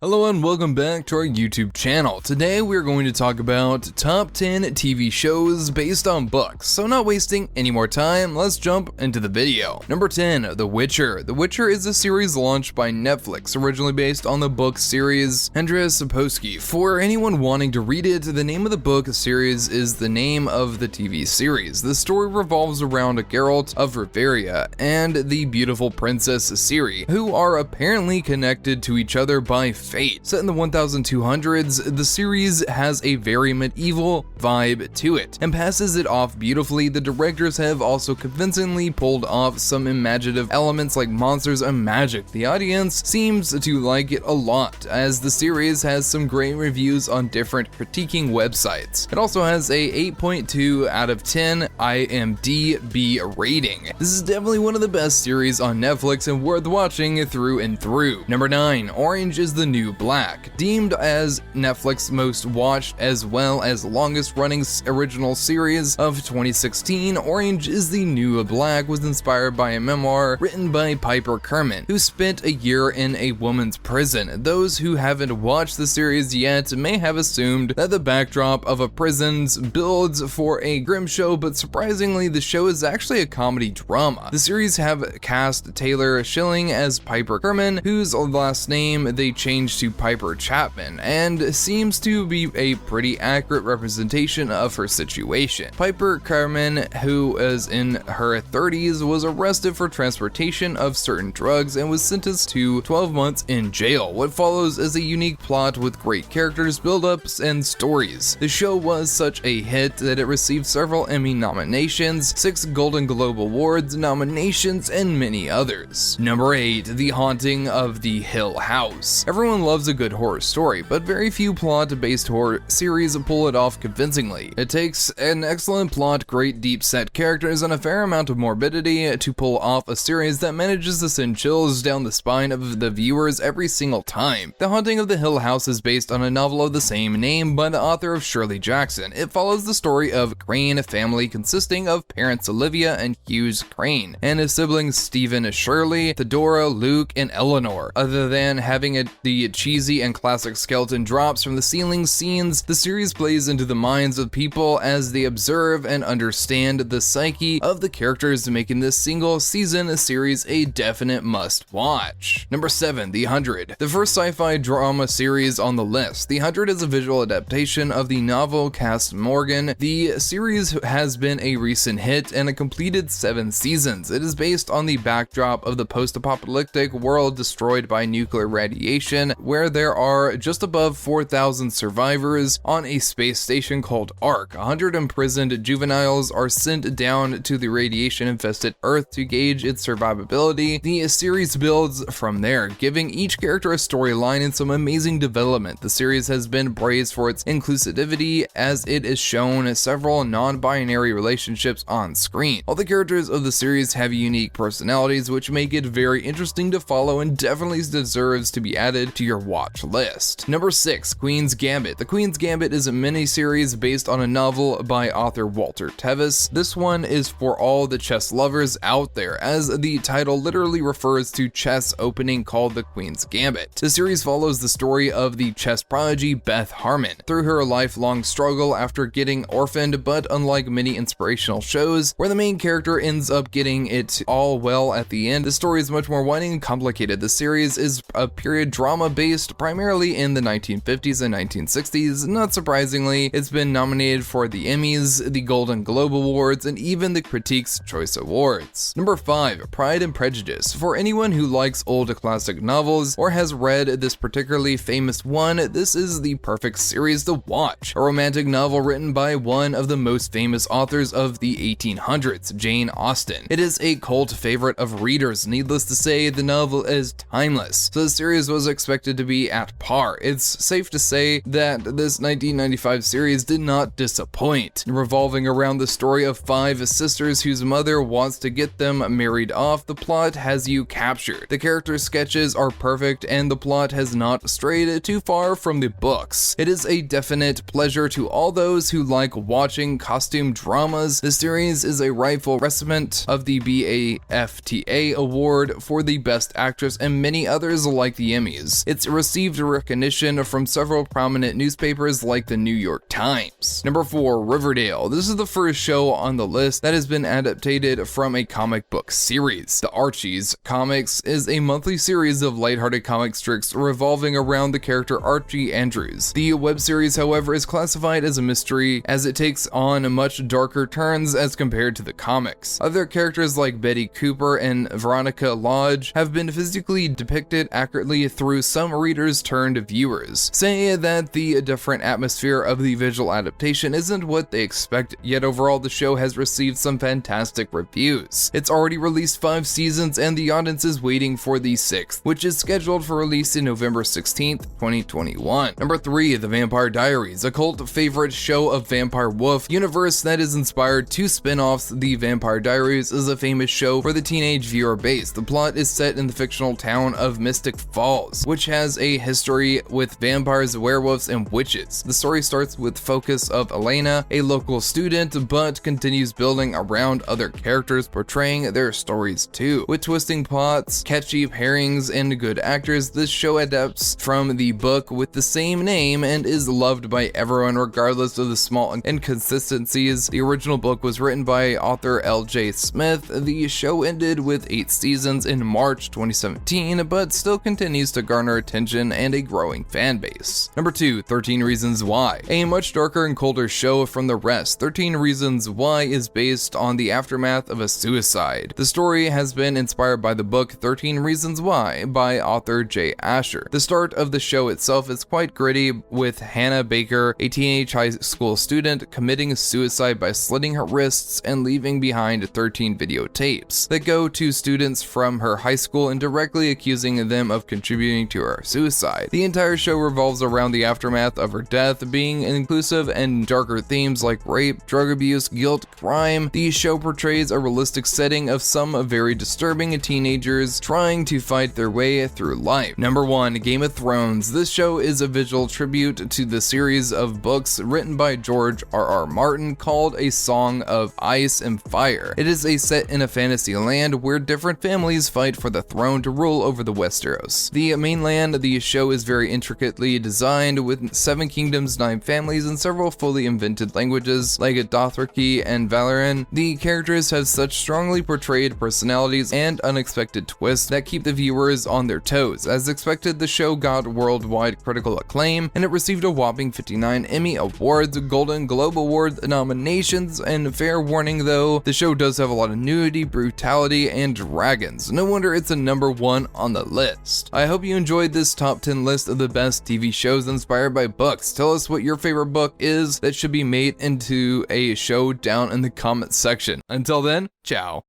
Hello and welcome back to our YouTube channel. Today we're going to talk about top 10 TV shows based on books. So not wasting any more time, let's jump into the video. Number 10, The Witcher. The Witcher is a series launched by Netflix, originally based on the book series Andrzej Sapkowski. For anyone wanting to read it, the name of the book series is the name of the TV series. The story revolves around Geralt of Rivia and the beautiful princess Ciri, who are apparently connected to each other by fate. Set in the 1200s, the series has a very medieval vibe to it and passes it off beautifully. The directors have also convincingly pulled off some imaginative elements like monsters and magic. The audience seems to like it a lot, as the series has some great reviews on different critiquing websites. It also has a 8.2 out of 10 IMDb rating. This is definitely one of the best series on Netflix and worth watching through and through. Number 9, Orange is the New Black. Deemed as Netflix's most watched as well as longest running original series of 2016, Orange is the New Black was inspired by a memoir written by Piper Kerman, who spent a year in a woman's prison. Those who haven't watched the series yet may have assumed that the backdrop of a prison builds for a grim show, but surprisingly the show is actually a comedy drama. The series have cast Taylor Schilling as Piper Kerman, whose last name they changed to Piper Chapman, and seems to be a pretty accurate representation of her situation. Piper Kerman, who is in her 30s, was arrested for transportation of certain drugs and was sentenced to 12 months in jail. What follows is a unique plot with great characters, build-ups, and stories. The show was such a hit that it received several Emmy nominations, 6 Golden Globe Awards nominations, and many others. Number 8, The Haunting of the Hill House. Everyone loves a good horror story, but very few plot-based horror series pull it off convincingly. It takes an excellent plot, great deep-set characters, and a fair amount of morbidity to pull off a series that manages to send chills down the spine of the viewers every single time. The Haunting of the Hill House is based on a novel of the same name by the author of Shirley Jackson. It follows the story of Crane, a family consisting of parents Olivia and Hughes Crane, and his siblings Stephen, Shirley, Theodora, Luke, and Eleanor. Other than having the cheesy and classic skeleton drops from the ceiling scenes, the series plays into the minds of people as they observe and understand the psyche of the characters, making this single season series a definite must watch. Number 7, The 100. The first sci-fi drama series on the list. The 100 is a visual adaptation of the novel Cast Morgan. The series has been a recent hit and it completed 7 seasons. It is based on the backdrop of the post-apocalyptic world destroyed by nuclear radiation, where there are just above 4,000 survivors on a space station called Ark. 100 imprisoned juveniles are sent down to the radiation-infested Earth to gauge its survivability. The series builds from there, giving each character a storyline and some amazing development. The series has been praised for its inclusivity, as it is shown several non-binary relationships on screen. All the characters of the series have unique personalities, which make it very interesting to follow and definitely deserves to be added to your watch list. Number 6, Queen's Gambit. The Queen's Gambit is a mini-series based on a novel by author Walter Tevis. This one is for all the chess lovers out there, as the title literally refers to chess opening called The Queen's Gambit. The series follows the story of the chess prodigy Beth Harmon through her lifelong struggle after getting orphaned, but unlike many inspirational shows where the main character ends up getting it all well at the end, the story is much more winding and complicated. The series is a period drama based primarily in the 1950s and 1960s. Not surprisingly, it's been nominated for the Emmys, the Golden Globe Awards, and even the Critics' Choice Awards. Number 5, Pride and Prejudice. For anyone who likes old classic novels or has read this particularly famous one, this is the perfect series to watch. A romantic novel written by one of the most famous authors of the 1800s, Jane Austen. It is a cult favorite of readers. Needless to say, the novel is timeless, so the series was expected to be at par. It's safe to say that this 1995 series did not disappoint, revolving around the story of 5 sisters whose mother wants to get them married off. The plot has you captured. The character sketches are perfect and the plot has not strayed too far from the books. It is a definite pleasure to all those who like watching costume dramas. The series is a rightful recipient of the BAFTA award for the best actress and many others like the Emmys. It's received recognition from several prominent newspapers like the New York Times. Number 4, Riverdale. This is the first show on the list that has been adapted from a comic book series. The Archies comics is a monthly series of lighthearted comic strips revolving around the character Archie Andrews. The web series, however, is classified as a mystery as it takes on much darker turns as compared to the comics. Other characters like Betty Cooper and Veronica Lodge have been physically depicted accurately through some readers turned viewers, saying that the different atmosphere of the visual adaptation isn't what they expect, yet overall the show has received some fantastic reviews. It's already released 5 seasons and the audience is waiting for the 6th, which is scheduled for release in November 16th, 2021. Number 3, The Vampire Diaries, a cult favorite show of Vampire Wolf universe that is inspired 2 spin-offs. The Vampire Diaries is a famous show for the teenage viewer base. The plot is set in the fictional town of Mystic Falls, which has a history with vampires, werewolves, and witches. The story starts with focus of Elena, a local student, but continues building around other characters portraying their stories too. With twisting plots, catchy pairings, and good actors, this show adapts from the book with the same name and is loved by everyone regardless of the small inconsistencies. The original book was written by author L.J. Smith. The show ended with 8 seasons in March 2017, but still continues to garner attention and a growing fan base. Number 2, 13 Reasons Why. A much darker and colder show from the rest, 13 Reasons Why is based on the aftermath of a suicide. The story has been inspired by the book 13 Reasons Why by author Jay Asher. The start of the show itself is quite gritty, with Hannah Baker, a teenage high school student, committing suicide by slitting her wrists and leaving behind 13 videotapes that go to students from her high school and directly accusing them of contributing to her suicide. The entire show revolves around the aftermath of her death, being inclusive and darker themes like rape, drug abuse, guilt, crime. The show portrays a realistic setting of some very disturbing teenagers trying to fight their way through life. Number 1, Game of Thrones. This show is a visual tribute to the series of books written by George R.R. Martin called A Song of Ice and Fire. It is set in a fantasy land where different families fight for the throne to rule over the Westeros. The mainland of the show is very intricately designed with 7 kingdoms, 9 families, and several fully invented languages like Dothraki and Valyrian. The characters have such strongly portrayed personalities and unexpected twists that keep the viewers on their toes. As expected, the show got worldwide critical acclaim, and it received a whopping 59 Emmy Awards, Golden Globe Award nominations, and fair warning though, the show does have a lot of nudity, brutality, and dragons. No wonder it's a number 1 on the list. I hope you enjoyed this top 10 list of the best TV shows inspired by books. Tell us what your favorite book is that should be made into a show down in the comments section. Until then, ciao.